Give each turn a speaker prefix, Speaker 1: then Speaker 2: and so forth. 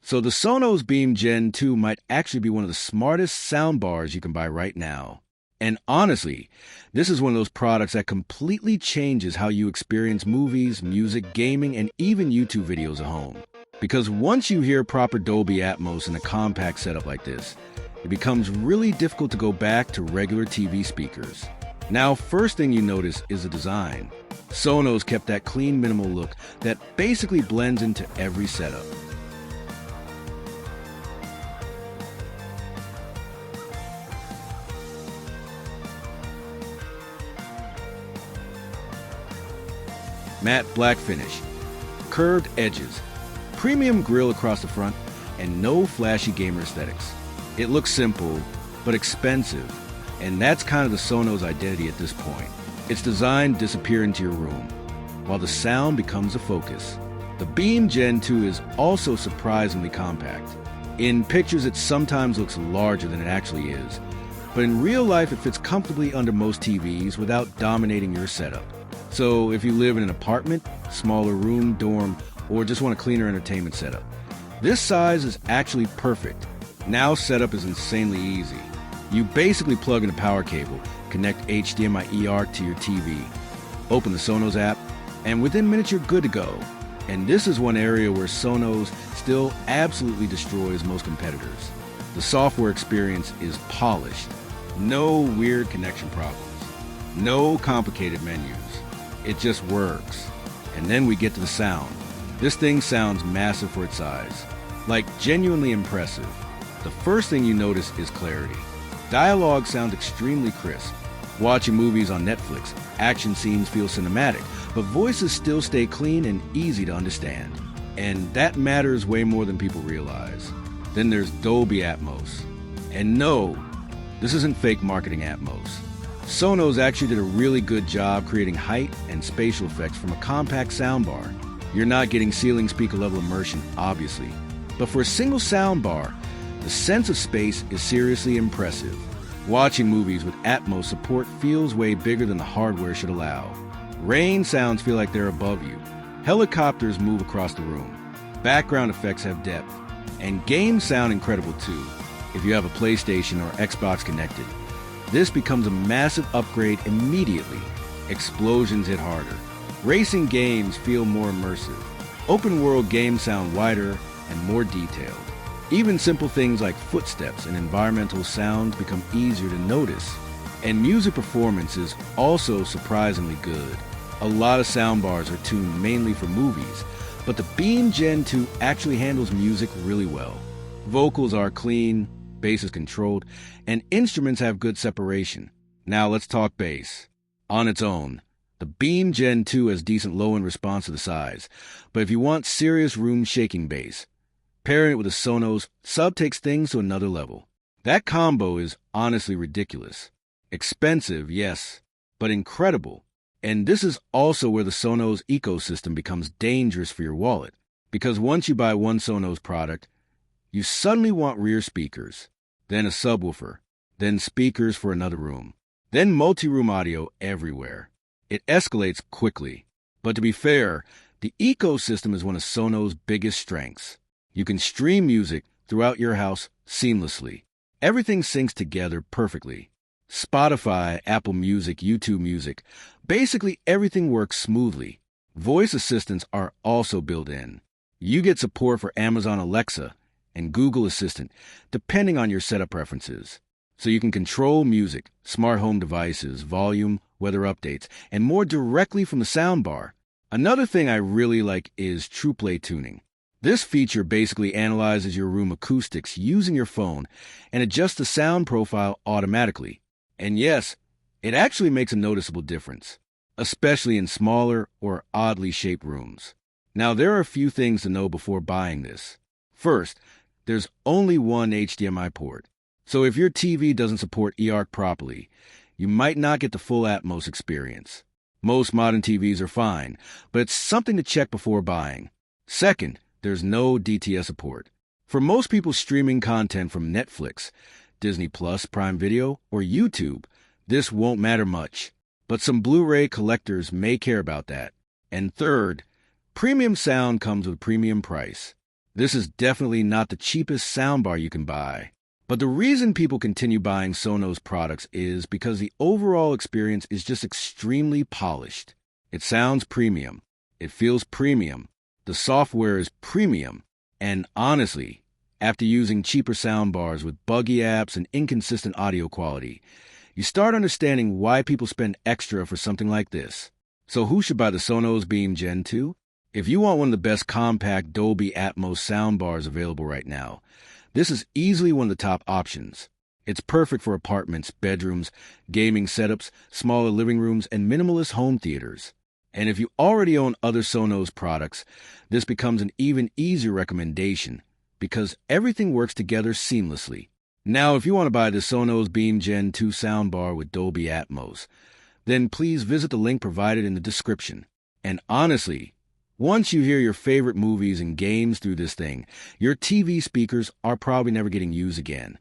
Speaker 1: So the Sonos Beam Gen 2 might actually be one of the smartest soundbars you can buy right now. And honestly, this is one of those products that completely changes how you experience movies, music, gaming, and even YouTube videos at home. Because once you hear proper Dolby Atmos in a compact setup like this, it becomes really difficult to go back to regular TV speakers. Now, first thing you notice is the design. Sonos kept that clean, minimal look that basically blends into every setup. Matte black finish, curved edges, premium grille across the front, and no flashy gamer aesthetics. It looks simple, but expensive, and that's kind of the Sonos identity at this point. Its design disappears into your room, while the sound becomes a focus. The Beam Gen 2 is also surprisingly compact. In pictures, it sometimes looks larger than it actually is, but in real life, it fits comfortably under most TVs without dominating your setup. So if you live in an apartment, smaller room, dorm, or just want a cleaner entertainment setup, this size is actually perfect. Now setup is insanely easy. You basically plug in a power cable, connect HDMI eARC to your TV, open the Sonos app, and within minutes you're good to go. And this is one area where Sonos still absolutely destroys most competitors. The software experience is polished. No weird connection problems. No complicated menus. It just works. And then we get to the sound. This thing sounds massive for its size. Like, genuinely impressive. The first thing you notice is clarity. Dialogue sounds extremely crisp. Watching movies on Netflix, action scenes feel cinematic, but voices still stay clean and easy to understand. And that matters way more than people realize. Then there's Dolby Atmos. And no, this isn't fake marketing Atmos. Sonos actually did a really good job creating height and spatial effects from a compact soundbar. You're not getting ceiling speaker level immersion, obviously. But for a single soundbar, the sense of space is seriously impressive. Watching movies with Atmos support feels way bigger than the hardware should allow. Rain sounds feel like they're above you. Helicopters move across the room. Background effects have depth. And games sound incredible too, if you have a PlayStation or Xbox connected. This becomes a massive upgrade immediately. Explosions hit harder. Racing games feel more immersive. Open world games sound wider and more detailed. Even simple things like footsteps and environmental sounds become easier to notice. And music performance is also surprisingly good. A lot of soundbars are tuned mainly for movies, but the Beam Gen 2 actually handles music really well. Vocals are clean, bass is controlled, and instruments have good separation. Now let's talk bass. On its own, the Beam Gen 2 has decent low-end response to the size, but if you want serious room-shaking bass, pairing it with a Sonos sub takes things to another level. That combo is honestly ridiculous. Expensive, yes, but incredible. And this is also where the Sonos ecosystem becomes dangerous for your wallet, because once you buy one Sonos product, you suddenly want rear speakers, then a subwoofer, then speakers for another room, then multi-room audio everywhere. It escalates quickly. But to be fair, the ecosystem is one of Sonos' biggest strengths. You can stream music throughout your house seamlessly. Everything syncs together perfectly. Spotify, Apple Music, YouTube Music, basically everything works smoothly. Voice assistants are also built in. You get support for Amazon Alexa and Google Assistant, depending on your setup preferences. So you can control music, smart home devices, volume, weather updates, and more directly from the soundbar. Another thing I really like is TruePlay tuning. This feature basically analyzes your room acoustics using your phone and adjusts the sound profile automatically. And yes, it actually makes a noticeable difference, especially in smaller or oddly shaped rooms. Now, there are a few things to know before buying this. First, there's only one HDMI port. So if your TV doesn't support eARC properly, you might not get the full Atmos experience. Most modern TVs are fine, but it's something to check before buying. Second, there's no DTS support. For most people streaming content from Netflix, Disney Plus, Prime Video, or YouTube, this won't matter much. But some Blu-ray collectors may care about that. And third, premium sound comes with a premium price. This is definitely not the cheapest soundbar you can buy. But the reason people continue buying Sonos products is because the overall experience is just extremely polished. It sounds premium. It feels premium. The software is premium. And honestly, after using cheaper soundbars with buggy apps and inconsistent audio quality, you start understanding why people spend extra for something like this. So who should buy the Sonos Beam Gen 2? If you want one of the best compact Dolby Atmos soundbars available right now, this is easily one of the top options. It's perfect for apartments, bedrooms, gaming setups, smaller living rooms, and minimalist home theaters. And if you already own other Sonos products, this becomes an even easier recommendation because everything works together seamlessly. Now, if you want to buy the Sonos Beam Gen 2 soundbar with Dolby Atmos, then please visit the link provided in the description. And honestly, once you hear your favorite movies and games through this thing, your TV speakers are probably never getting used again.